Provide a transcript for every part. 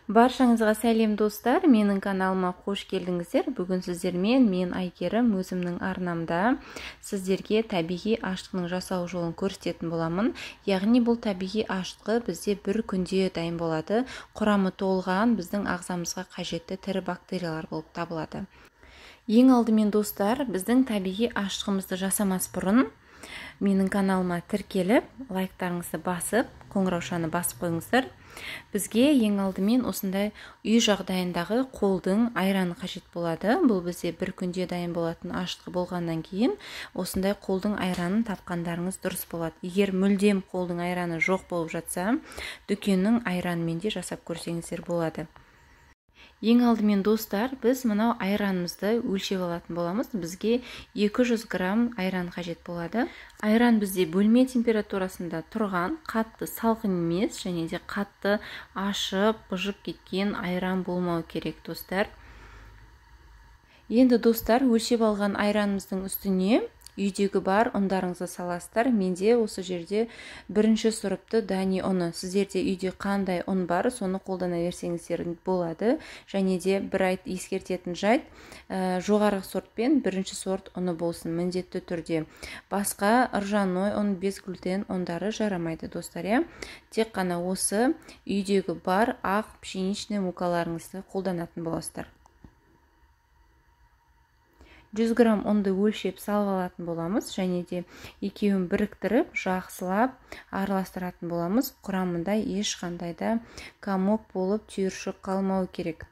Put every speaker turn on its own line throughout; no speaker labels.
Баршаңызға сәлем достар, менің каналыма қош келдіңіздер. Бүгін сіздермен мен Айгерім өзімнің арнамда сіздерге табиғи ашытқының жасау жолын көрсететін боламын. Яғни бұл табиғи ашытқы бізде бір күнде дайын болады. Құрамы толған біздің ағзамызға қажетті тірі бактериялар болып табылады. Ең алдымен достар, біздің табиғи ашытқымызды жасамас бұрын менің каналыма тіркеліп, лайктарыңызды басып, қоңыраушаны басып қойыңыздар. Бізге ең алдымен осындай үй жағдайындағы қолдың айраны қажет болады. Бұл бізде бір күнде дайын болатын ашытқы болғаннан кейін осындай қолдың айранын тапқандарыңыз дұрыс болады. Егер мүлдем қолдың айраны жоқ болып жатса, дүкеннің айранымен де жасап көрсеңіздер болады. Ең алдымен достар, біз мынау айранымызды өлшеп алатын боламыз. Бізге 200 грамм айран қажет болады. Айран бізде бөлме температурасында тұрған, қатты салқын емес, және де қатты ашып, бұжып кеткен айран болмау керек достар. Енді достар, өлшеп алған айранымыздың үстіне үйдегі бар ұндарыңызды саласыздар. Менде осы жерде бірінші сұрыпты дани ұны. Сіздерде үйде қандай ұн бар, соны қолдана берсеңіздер болады. Және де бір айт ескертетін жайт, жоғары сортпен бірінші сорт ұны болсын міндетті түрде. Басқа ыржаной ұн, без глютен ұндары жарамайды достар. Тек қана осы үйдегі бар ақ пшеничный мукаларыңызды қолданатын боласыздар. 100 грамм ұнды өлшеп салып алатын боламыз, және де екеуін біріктіріп, жақсылап араластыратын боламыз. Құрамында ешқандай да комок болып түйіршік қалмау керек.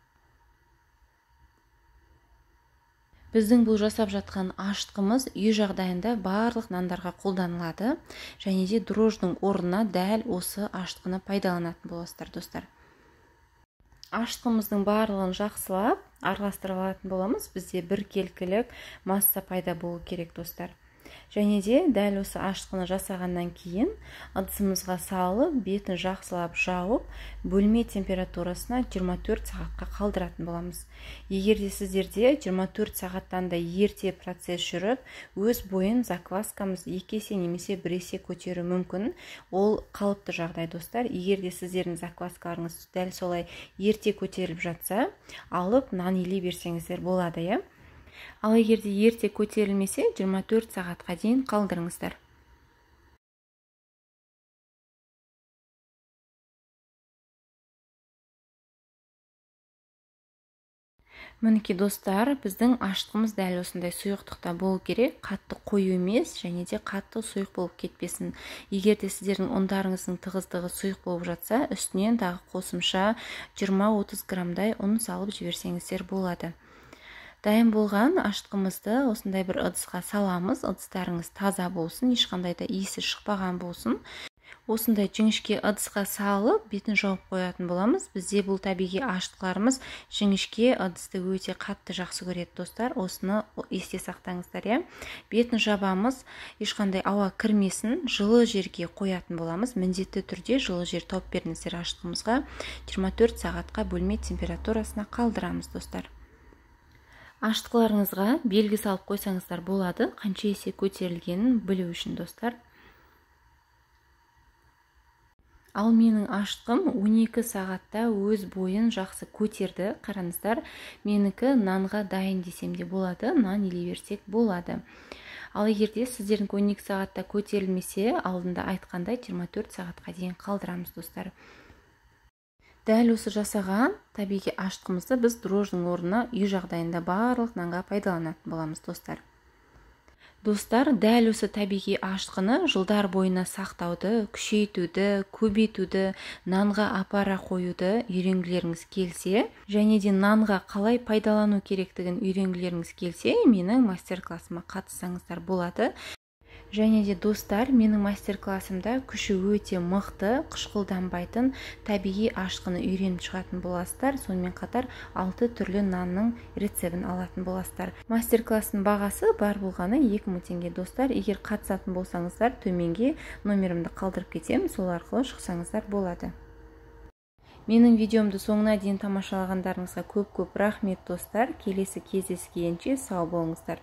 Біздің бұл жасап жатқан ашытқымыз үй жағдайында барлық нандарға қолданылады, және де дрожждың орнына дәл осы ашытқыны пайдаланатын боласыздар достар. Ашытқымыздың барлығын жақсылап араластырып алатын боламыз. Бізде біркелкілік масса пайда болу керек достар. Және де дәл осы ашытқыны жасағаннан кейін ыдысымызға салып, бетін жақсылап жауып, бөлме температурасына 24 сағатқа қалдыратын боламыз. Егер де сіздерде 24 сағаттан да ерте процесс жүріп, өз бойын закваскамыз 2 есе немесе 1 есе көтеру мүмкін. Ол қалыпты жағдай достар. Егер де сіздердің закваскаларыңыз дәл солай ерте көтеріліп жатса, алып нан илей берсеңіздер болады, Ал егерде ерте көтерілмесе, 24 сағатқа дейін қалдырыңыздар. Мінекей достар, біздің ашытқымыз дәл осындай сұйықтықта болу керек, қатты қою емес, және де қатты сұйық болып кетпесін. Егер де сіздердің ұндарыңыздың тығыздығы сұйық болып жатса, үстінен тағы қосымша 20-30 граммдай ұн салып жіберсеңіздер болады. Дайын болған ашытқымызды осындай бір ыдысқа саламыз. Ыдыстарыңыз таза болсын, ешқандай да иісі шықпаған болсын. Осындай жіңішке ыдысқа салып, бетін жауып қоятын боламыз. Бізде бұл табиғи ашытқыларымыз жіңішке ыдысты өте қатты жақсы көреді достар. Осыны есте сақтаңыздар. Бетін жабамыз, ешқандай ауа кірмесін, жылы жерге қоятын боламыз. Міндетті түрде жылы жер тауып беріңіздер ашытқымызға. 24 сағатқа бөлме температурасына қалдырамыз достар. Ашытқыларыңызға белгі салып қойсаңыздар болады, қанша есе көтерілгенін білу үшін достар. Ал менің ашытқым 12 сағатта өз бойын жақсы көтерді. Қараңыздар, менікі нанға дайын десем де болады, нан илей берсек болады. Ал егерде сіздердің 12 сағатта көтерілмесе, алдында айтқандай 24 сағатқа дейін қалдырамыз достар. Дәл осы жасаған табиғи ашытқымызды біз дрожждың орнына үй жағдайында барлық нанға пайдаланатын боламыз достар. Достар, дәл осы табиғи ашытқыны жылдар бойына сақтауды, күшейтуді, көбейтуді, нанға апара қоюды үйренгілеріңіз келсе, және де нанға қалай пайдалану керектігін үйренгілеріңіз келсе, менің мастер-классыма қатыссаңыздар болады. Және де достар, менің мастер-классымда күші өте мықты, қышқылданбайтын табиғи ашытқыны үйреніп шығатын боласыздар. Сонымен қатар 6 түрлі нанның рецебін алатын боласыздар. Мастер-класстың бағасы бар болғаны 2000 теңге достар. Егер қатысатын болсаңыздар, төменге номерімді қалдырып кетемін, сол арқылы шықсаңыздар болады. Менің видеомды соңына дейін тамашалағандарыңызға көп-көп рахмет достар. Келесі кездескенше сау болыңыздар.